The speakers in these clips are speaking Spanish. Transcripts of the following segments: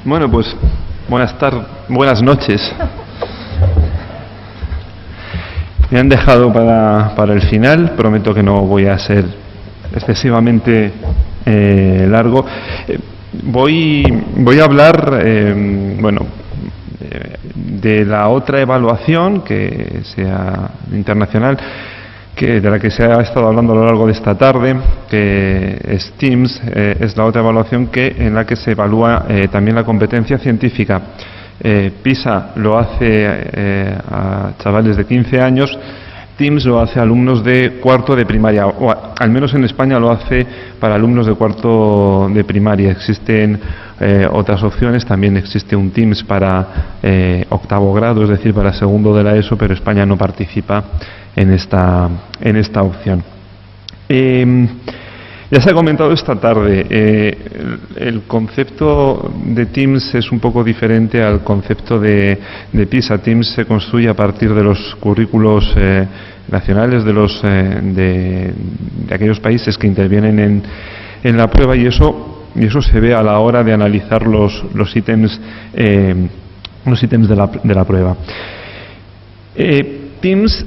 Bueno, pues buenas noches. Me han dejado para el final, prometo que no voy a ser excesivamente largo. Voy a hablar, de la otra evaluación que sea internacional, de la que se ha estado hablando a lo largo de esta tarde, que es TIMSS, es la otra evaluación en la que se evalúa también la competencia científica. PISA lo hace a chavales de 15 años, TIMSS lo hace a alumnos de cuarto de primaria, o al menos en España lo hace para alumnos de cuarto de primaria. Existen otras opciones, también existe un TIMSS para octavo grado, es decir, para segundo de la ESO, pero España no participa en esta opción. Ya se ha comentado esta tarde, el concepto de TIMSS es un poco diferente al concepto de PISA. TIMSS se construye a partir de los currículos nacionales de aquellos países que intervienen en la prueba, y eso se ve a la hora de analizar los ítems de la prueba. TIMSS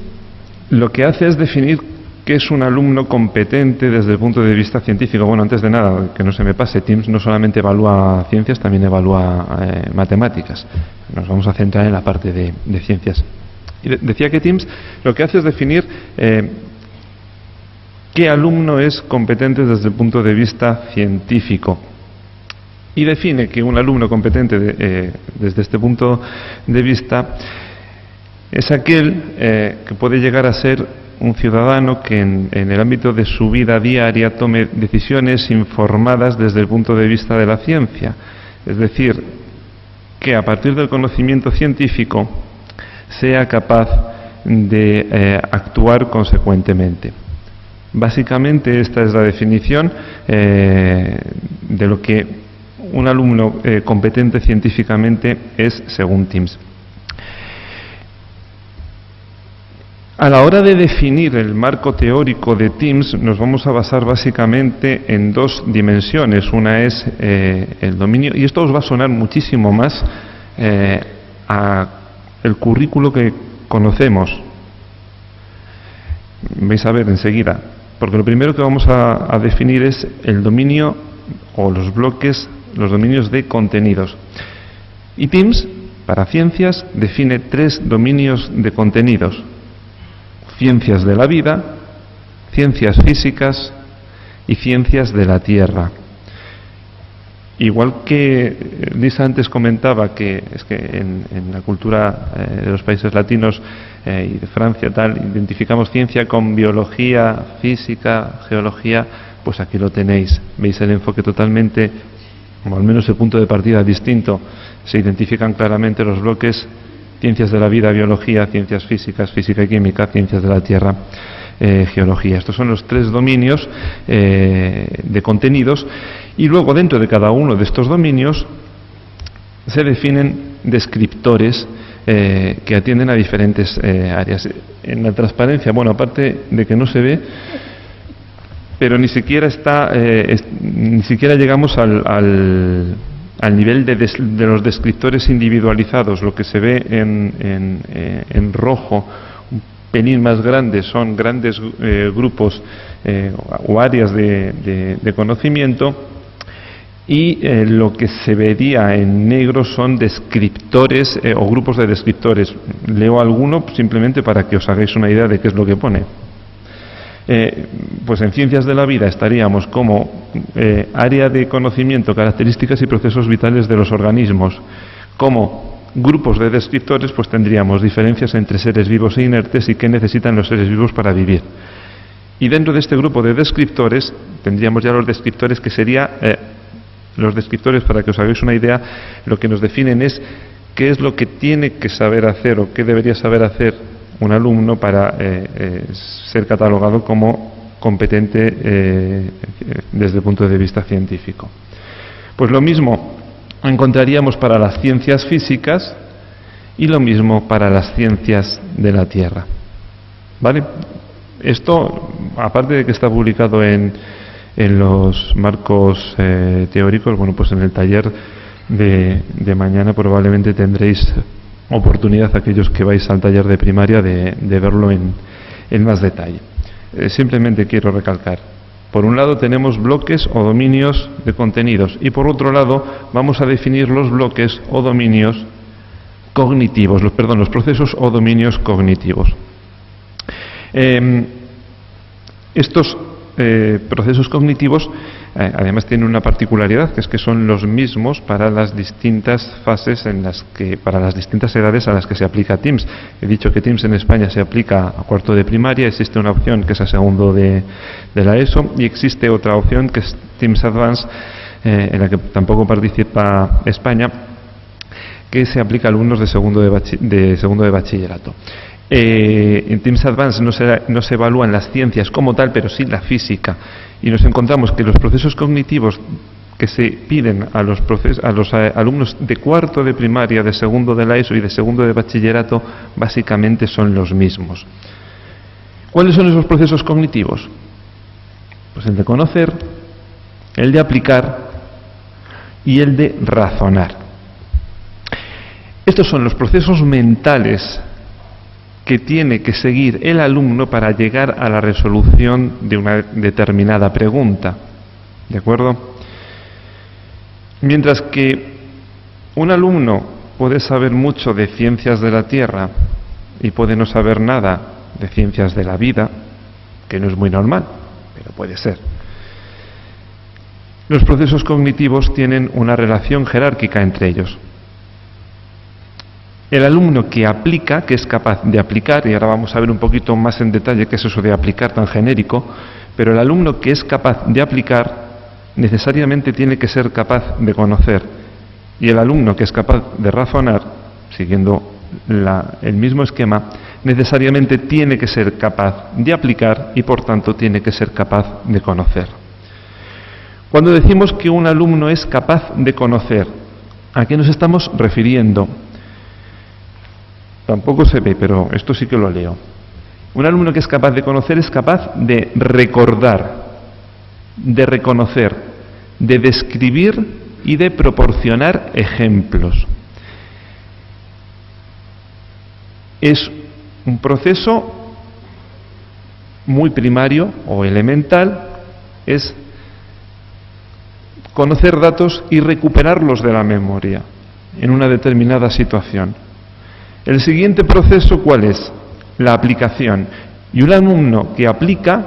lo que hace es definir qué es un alumno competente desde el punto de vista científico. Bueno, antes de nada, que no se me pase, TIMSS no solamente evalúa ciencias, también evalúa matemáticas. Nos vamos a centrar en la parte de ciencias. Y decía que TIMSS lo que hace es definir qué alumno es competente desde el punto de vista científico. Y define que un alumno competente desde este punto de vista es aquel que puede llegar a ser un ciudadano que en el ámbito de su vida diaria tome decisiones informadas desde el punto de vista de la ciencia. Es decir, que a partir del conocimiento científico sea capaz de actuar consecuentemente. Básicamente esta es la definición de lo que un alumno competente científicamente es según TIMSS. A la hora de definir el marco teórico de TIMSS nos vamos a basar básicamente en dos dimensiones. Una es el dominio, y esto os va a sonar muchísimo más a el currículo que conocemos. Vais a ver enseguida, porque lo primero que vamos a definir es el dominio o los dominios de contenidos. Y TIMSS, para ciencias, define 3 dominios de contenidos: ciencias de la vida, ciencias físicas y ciencias de la Tierra. Igual que Lisa antes comentaba que es que en la cultura de los países latinos y de Francia identificamos ciencia con biología, física, geología, pues aquí lo tenéis. Veis el enfoque totalmente, o al menos el punto de partida distinto. Se identifican claramente los bloques: ciencias de la vida, biología; ciencias físicas, física y química; ciencias de la Tierra, geología. Estos son los 3 dominios de contenidos, y luego dentro de cada uno de estos dominios se definen descriptores que atienden a diferentes áreas. En la transparencia, bueno, aparte de que no se ve, pero ni siquiera llegamos al nivel de los descriptores individualizados. Lo que se ve en rojo, un pelín más grande, son grandes grupos o áreas de conocimiento, y lo que se vería en negro son descriptores o grupos de descriptores. Leo alguno simplemente para que os hagáis una idea de qué es lo que pone. Pues en ciencias de la vida estaríamos como área de conocimiento, características y procesos vitales de los organismos. Como grupos de descriptores, pues tendríamos diferencias entre seres vivos e inertes y qué necesitan los seres vivos para vivir. Y dentro de este grupo de descriptores tendríamos ya los descriptores, que sería los descriptores, para que os hagáis una idea, lo que nos definen es qué es lo que tiene que saber hacer o qué debería saber hacer un alumno para ser catalogado como competente desde el punto de vista científico. Pues lo mismo encontraríamos para las ciencias físicas y lo mismo para las ciencias de la Tierra. ¿Vale? Esto, aparte de que está publicado en los marcos teóricos, bueno, pues en el taller de mañana probablemente tendréis oportunidad, aquellos que vais al taller de primaria, de verlo en más detalle. Simplemente quiero recalcar, por un lado tenemos bloques o dominios de contenidos y por otro lado vamos a definir los bloques o dominios cognitivos, los procesos o dominios cognitivos. Estos procesos cognitivos además tienen una particularidad, que es que son los mismos para las distintas fases para las distintas edades a las que se aplica TIMSS. He dicho que TIMSS en España se aplica a cuarto de primaria, existe una opción que es a segundo de la ESO y existe otra opción que es TIMSS Advanced, en la que tampoco participa España, que se aplica a alumnos de segundo de bachillerato. En TIMSS Advanced no se evalúan las ciencias como tal, pero sí la física, y nos encontramos que los procesos cognitivos que se piden a los alumnos de cuarto de primaria, de segundo de la ESO y de segundo de bachillerato básicamente son los mismos. ¿Cuáles son esos procesos cognitivos? Pues el de conocer, el de aplicar y el de razonar. Estos son los procesos mentales que tiene que seguir el alumno para llegar a la resolución de una determinada pregunta. ¿De acuerdo? Mientras que un alumno puede saber mucho de ciencias de la Tierra y puede no saber nada de ciencias de la vida, que no es muy normal, pero puede ser. Los procesos cognitivos tienen una relación jerárquica entre ellos. El alumno que aplica, que es capaz de aplicar, y ahora vamos a ver un poquito más en detalle qué es eso de aplicar tan genérico, pero el alumno que es capaz de aplicar necesariamente tiene que ser capaz de conocer, y el alumno que es capaz de razonar, siguiendo el mismo esquema, necesariamente tiene que ser capaz de aplicar y por tanto tiene que ser capaz de conocer. Cuando decimos que un alumno es capaz de conocer, ¿a qué nos estamos refiriendo? Tampoco se ve, pero esto sí que lo leo. Un alumno que es capaz de conocer es capaz de recordar, de reconocer, de describir y de proporcionar ejemplos. Es un proceso muy primario o elemental, es conocer datos y recuperarlos de la memoria en una determinada situación. El siguiente proceso, ¿cuál es? La aplicación. Y un alumno que aplica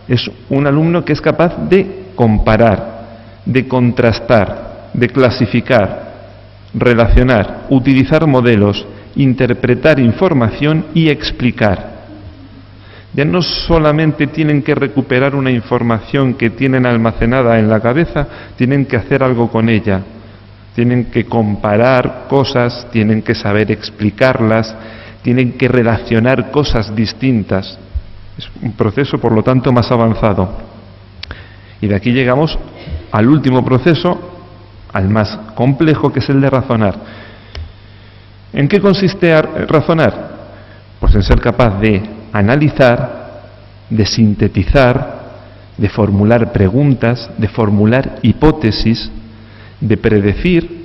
es un alumno que es capaz de comparar, de contrastar, de clasificar, relacionar, utilizar modelos, interpretar información y explicar. Ya no solamente tienen que recuperar una información que tienen almacenada en la cabeza, tienen que hacer algo con ella. Tienen que comparar cosas, tienen que saber explicarlas, tienen que relacionar cosas distintas. Es un proceso, por lo tanto, más avanzado. Y de aquí llegamos al último proceso, al más complejo, que es el de razonar. ¿En qué consiste razonar? Pues en ser capaz de analizar, de sintetizar, de formular preguntas, de formular hipótesis, de predecir,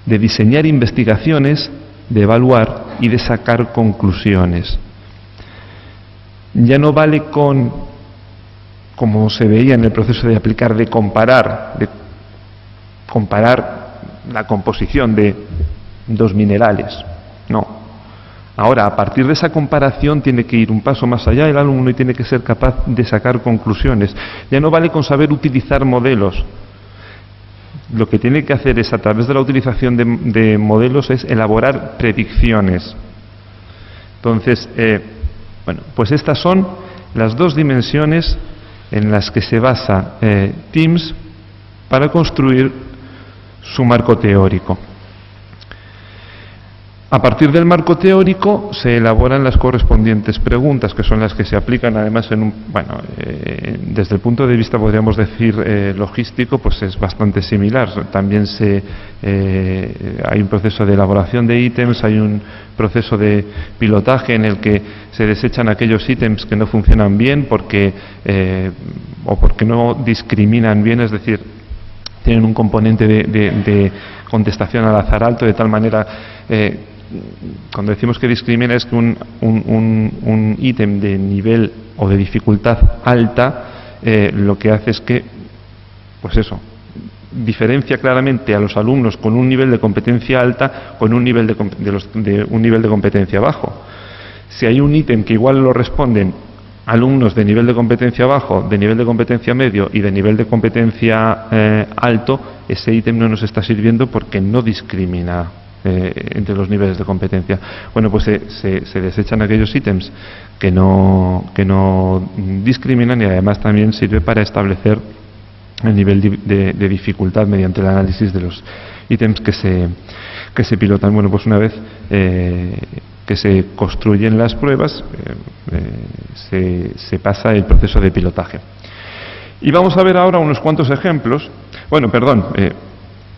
de diseñar investigaciones, de evaluar y de sacar conclusiones. Ya no vale con, como se veía en el proceso de aplicar, de comparar la composición de dos minerales. No. Ahora, a partir de esa comparación tiene que ir un paso más allá el alumno y tiene que ser capaz de sacar conclusiones. Ya no vale con saber utilizar modelos. Lo que tiene que hacer es, a través de la utilización de modelos, es elaborar predicciones. Entonces, pues estas son las dos dimensiones en las que se basa TIMSS para construir su marco teórico. A partir del marco teórico se elaboran las correspondientes preguntas, que son las que se aplican además desde el punto de vista, podríamos decir, logístico, pues es bastante similar. También hay un proceso de elaboración de ítems, hay un proceso de pilotaje en el que se desechan aquellos ítems que no funcionan bien o porque no discriminan bien, es decir, tienen un componente de contestación al azar alto, de tal manera, cuando decimos que discrimina es que un ítem de nivel o de dificultad alta lo que hace es que, pues eso, diferencia claramente a los alumnos con un nivel de competencia alta con un nivel un nivel de competencia bajo. Si hay un ítem que igual lo responden alumnos de nivel de competencia bajo, de nivel de competencia medio y de nivel de competencia alto, ese ítem no nos está sirviendo porque no discrimina entre los niveles de competencia. Bueno, pues se desechan aquellos ítems que no discriminan, y además también sirve para establecer el nivel de dificultad mediante el análisis de los ítems que se pilotan. Bueno, pues una vez que se construyen las pruebas, se pasa el proceso de pilotaje. Y vamos a ver ahora unos cuantos ejemplos. Bueno, perdón,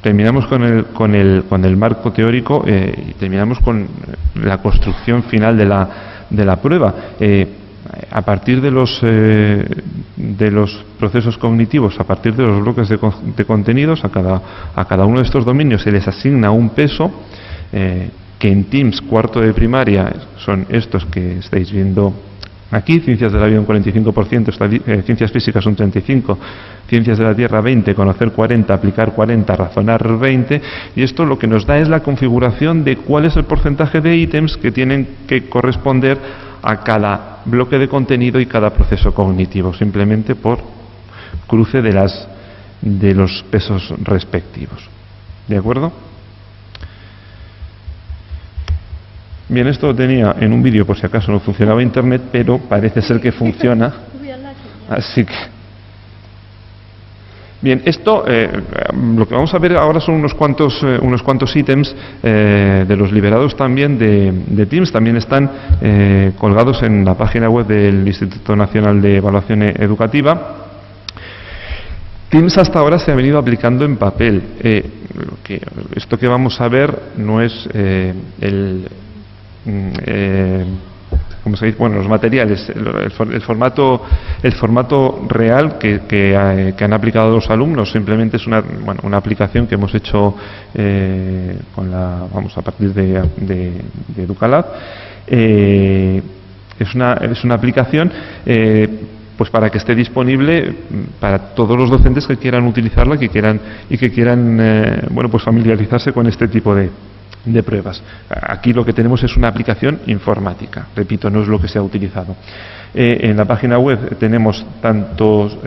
terminamos con el marco teórico y terminamos con la construcción final de la prueba. A partir de los procesos cognitivos, a partir de los bloques de contenidos, a cada uno de estos dominios se les asigna un peso, que en TIMSS cuarto de primaria son estos que estáis viendo aquí: ciencias de la vida un 45%, ciencias físicas un 35%, ciencias de la tierra 20%, conocer 40%, aplicar 40%, razonar 20%, y esto lo que nos da es la configuración de cuál es el porcentaje de ítems que tienen que corresponder a cada bloque de contenido y cada proceso cognitivo, simplemente por cruce de los pesos respectivos. ¿De acuerdo? Bien, esto lo tenía en un vídeo por si acaso no funcionaba internet, pero parece ser que funciona. Así que... Bien, esto, lo que vamos a ver ahora son unos cuantos ítems de los liberados también de TIMSS. También están colgados en la página web del Instituto Nacional de Evaluación Educativa. TIMSS hasta ahora se ha venido aplicando en papel. Esto que vamos a ver no es ¿cómo se dice? Bueno, los materiales, el formato real que han aplicado los alumnos. Simplemente es una aplicación que hemos hecho a partir de Educalab. Es una aplicación pues para que esté disponible para todos los docentes que quieran utilizarla, que quieran pues familiarizarse con este tipo de pruebas. Aquí lo que tenemos es una aplicación informática, repito, no es lo que se ha utilizado. En la página web tenemos tanto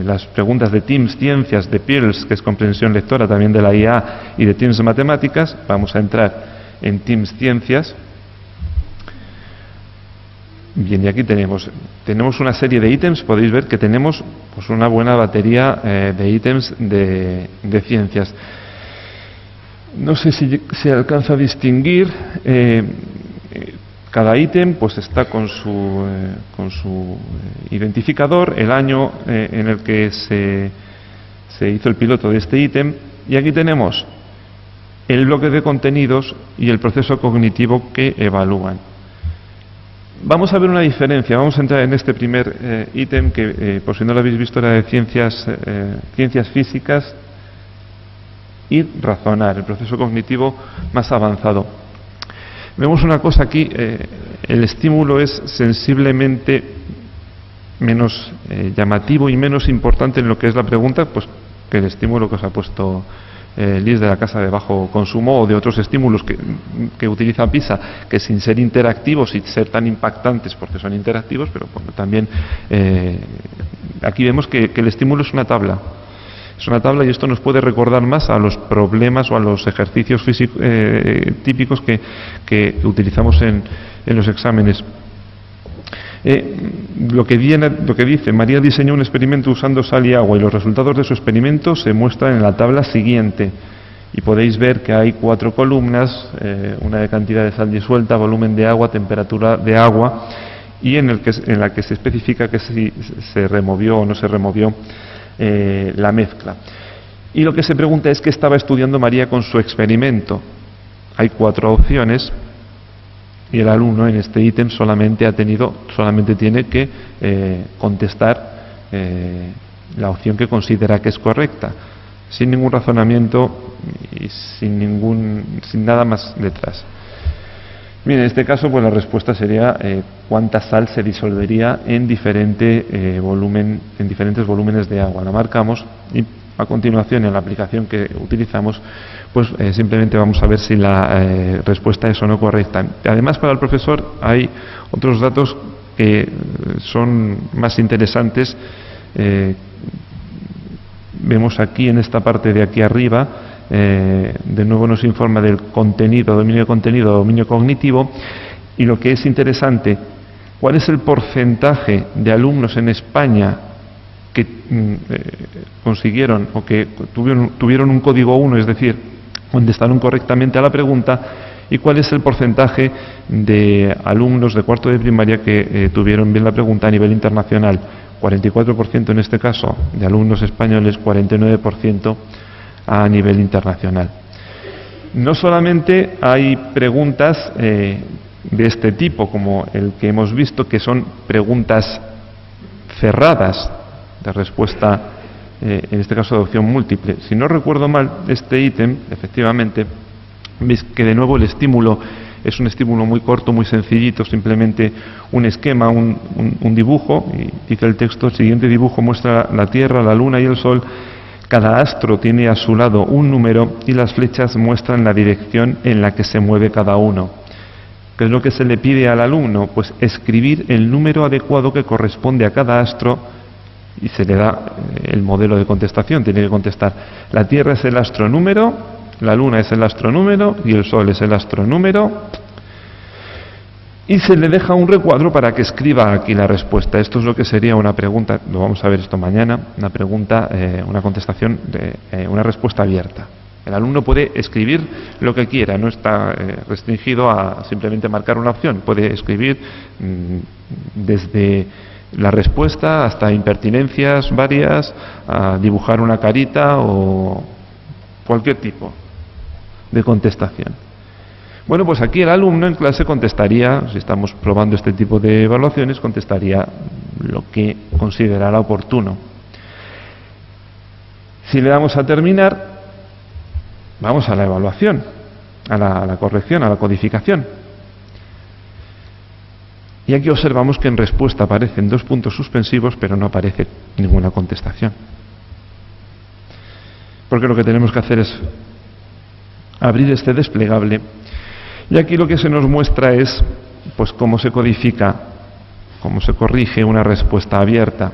las preguntas de TIMSS Ciencias, de PIRLS, que es comprensión lectora también de la IA, y de TIMSS Matemáticas. Vamos a entrar en TIMSS Ciencias. Bien, y aquí tenemos una serie de ítems. Podéis ver que tenemos pues una buena batería de ítems de ciencias. No sé si se alcanza a distinguir. Cada ítem pues está con su identificador, el año en el que se hizo el piloto de este ítem, y aquí tenemos el bloque de contenidos y el proceso cognitivo que evalúan. Vamos a ver una diferencia. Vamos a entrar en este primer ítem que, por si no lo habéis visto, era de ciencias físicas y razonar, el proceso cognitivo más avanzado. Vemos una cosa aquí, el estímulo es sensiblemente menos llamativo y menos importante en lo que es la pregunta, pues que el estímulo que os ha puesto Liz de la casa de bajo consumo, o de otros estímulos que utiliza PISA, que sin ser interactivos y ser tan impactantes porque son interactivos, pero bueno, también aquí vemos que el estímulo es una tabla. Es una tabla, y esto nos puede recordar más a los problemas o a los ejercicios físicos típicos que utilizamos en los exámenes. Lo que dice: María diseñó un experimento usando sal y agua, y los resultados de su experimento se muestran en la tabla siguiente. Y podéis ver que hay 4 columnas, una de cantidad de sal disuelta, volumen de agua, temperatura de agua, y en la que se especifica que si se removió o no se removió la mezcla. Y lo que se pregunta es: ¿qué estaba estudiando María con su experimento? Hay 4 opciones, y el alumno en este ítem solamente tiene que contestar la opción que considera que es correcta. sin ningún razonamiento y sin nada más detrás. Bien, en este caso, pues la respuesta sería cuánta sal se disolvería en diferentes volúmenes de agua. La marcamos y a continuación, en la aplicación que utilizamos, pues simplemente vamos a ver si la respuesta es o no correcta. Además, para el profesor hay otros datos que son más interesantes. Vemos aquí en esta parte de aquí arriba, de nuevo nos informa del contenido, dominio de contenido, dominio cognitivo, y lo que es interesante, ¿cuál es el porcentaje de alumnos en España que consiguieron o que tuvieron un código 1, es decir, contestaron correctamente a la pregunta, y cuál es el porcentaje de alumnos de cuarto de primaria que tuvieron bien la pregunta a nivel internacional? 44% en este caso de alumnos españoles, 49% a nivel internacional. No solamente hay preguntas de este tipo, como el que hemos visto, que son preguntas cerradas, de respuesta, en este caso de opción múltiple. Si no recuerdo mal, este ítem, efectivamente, veis que de nuevo el estímulo es un estímulo muy corto, muy sencillito, simplemente un esquema, un dibujo, y dice el texto: el siguiente dibujo muestra la Tierra, la Luna y el Sol. Cada astro tiene a su lado un número y las flechas muestran la dirección en la que se mueve cada uno. ¿Qué es lo que se le pide al alumno? Pues escribir el número adecuado que corresponde a cada astro, y se le da el modelo de contestación. Tiene que contestar: la Tierra es el astro número, la Luna es el astro número y el Sol es el astro número. Y se le deja un recuadro para que escriba aquí la respuesta. Esto es lo que sería una pregunta, lo vamos a ver esto mañana, una pregunta, una contestación, una respuesta abierta. El alumno puede escribir lo que quiera, no está restringido a simplemente marcar una opción. Puede escribir desde la respuesta hasta impertinencias varias, a dibujar una carita o cualquier tipo de contestación. Bueno, pues aquí el alumno en clase contestaría, si estamos probando este tipo de evaluaciones, contestaría lo que considerara oportuno. Si le damos a terminar, vamos a la evaluación, a la corrección, a la codificación. Y aquí observamos que en respuesta aparecen 2 puntos suspensivos, pero no aparece ninguna contestación. Porque lo que tenemos que hacer es abrir este desplegable, y aquí lo que se nos muestra es pues cómo se codifica, cómo se corrige una respuesta abierta.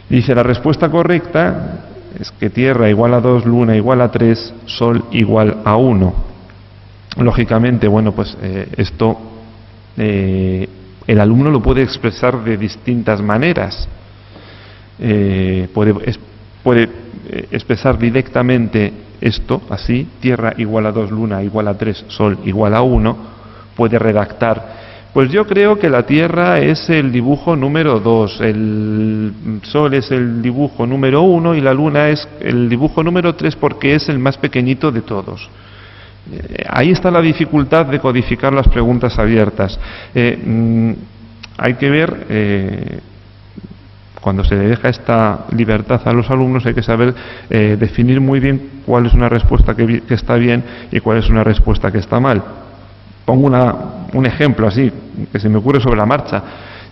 Dice: la respuesta correcta es que Tierra igual a 2, Luna igual a 3, Sol igual a 1. Lógicamente, bueno, pues esto el alumno lo puede expresar de distintas maneras. Puede expresar directamente esto así: Tierra igual a 2, Luna igual a 3, Sol igual a 1. Puede redactar: pues yo creo que la Tierra es el dibujo número 2, el Sol es el dibujo número 1 y la Luna es el dibujo número 3 porque es el más pequeñito de todos. Ahí está la dificultad de codificar las preguntas abiertas. Hay que ver, cuando se le deja esta libertad a los alumnos, hay que saber definir muy bien cuál es una respuesta que está bien y cuál es una respuesta que está mal. Pongo un ejemplo así, que se me ocurre sobre la marcha.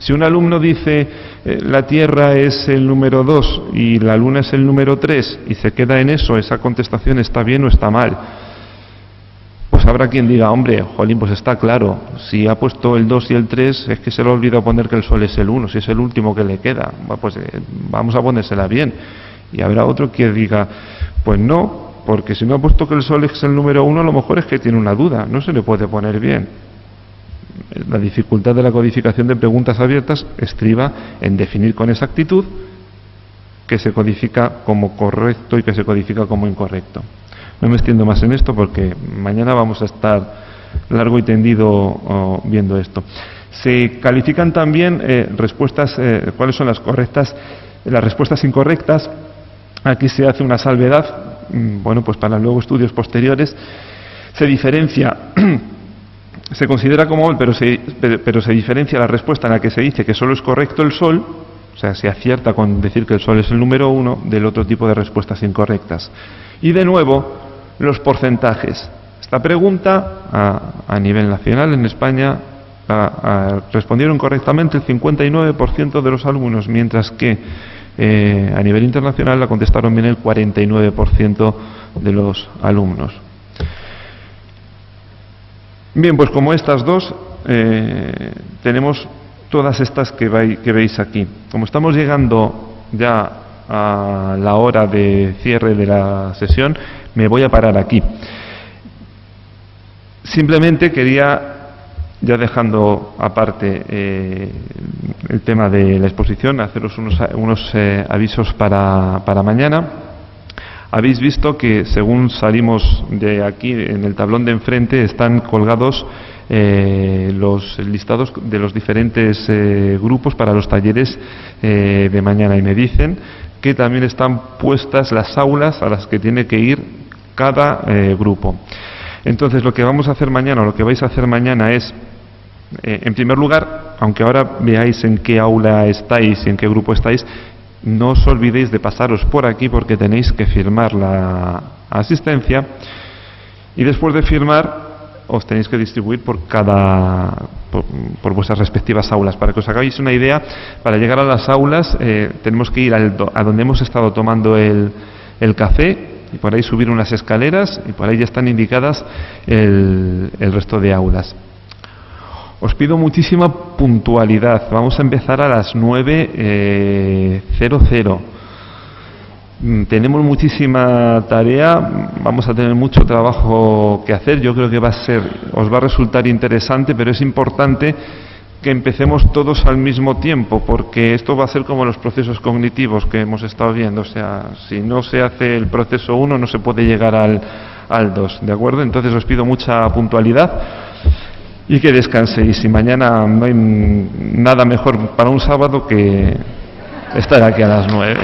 Si un alumno dice la Tierra es el número 2 y la Luna es el número 3 y se queda en eso, esa contestación está bien o está mal. Pues habrá quien diga: hombre, jolín, pues está claro, si ha puesto el 2 y el 3 es que se le ha olvidado poner que el Sol es el 1, si es el último que le queda, pues vamos a ponérsela bien. Y habrá otro que diga: pues no, porque si no ha puesto que el Sol es el número 1, a lo mejor es que tiene una duda, no se le puede poner bien. La dificultad de la codificación de preguntas abiertas estriba en definir con exactitud qué se codifica como correcto y qué se codifica como incorrecto. No me extiendo más en esto porque mañana vamos a estar largo y tendido viendo esto. Se califican también respuestas, cuáles son las correctas, las respuestas incorrectas. Aquí se hace una salvedad, bueno, pues para luego estudios posteriores. Se diferencia, se considera como pero se diferencia la respuesta en la que se dice que solo es correcto el Sol o sea, se acierta con decir que el Sol es el número 1, del otro tipo de respuestas incorrectas. Y de nuevo, los porcentajes. Esta pregunta, a nivel nacional en España, respondieron correctamente el 59% de los alumnos, mientras que a nivel internacional la contestaron bien el 49% de los alumnos. Bien, pues como estas dos, tenemos todas estas que veis aquí. Como estamos llegando ya a la hora de cierre de la sesión, me voy a parar aquí. Simplemente quería, ya dejando aparte el tema de la exposición, haceros unos avisos para mañana. Habéis visto que según salimos de aquí, en el tablón de enfrente, están colgados los listados de los diferentes grupos para los talleres de mañana, y me dicen que también están puestas las aulas a las que tiene que ir cada grupo. Entonces, lo que vamos a hacer mañana, o lo que vais a hacer mañana es, en primer lugar, aunque ahora veáis en qué aula estáis y en qué grupo estáis, no os olvidéis de pasaros por aquí porque tenéis que firmar la asistencia, y después de firmar os tenéis que distribuir por por vuestras respectivas aulas. Para que os hagáis una idea, para llegar a las aulas tenemos que ir a donde hemos estado tomando el café, y por ahí subir unas escaleras, y por ahí ya están indicadas el resto de aulas. Os pido muchísima puntualidad. Vamos a empezar a las 9:00. Tenemos muchísima tarea, vamos a tener mucho trabajo que hacer. Yo creo que os va a resultar interesante, pero es importante que empecemos todos al mismo tiempo, porque esto va a ser como los procesos cognitivos que hemos estado viendo. O sea, si no se hace el proceso 1, no se puede llegar al 2, ¿de acuerdo? Entonces os pido mucha puntualidad y que descanséis. Y mañana no hay nada mejor para un sábado que estar aquí a las 9.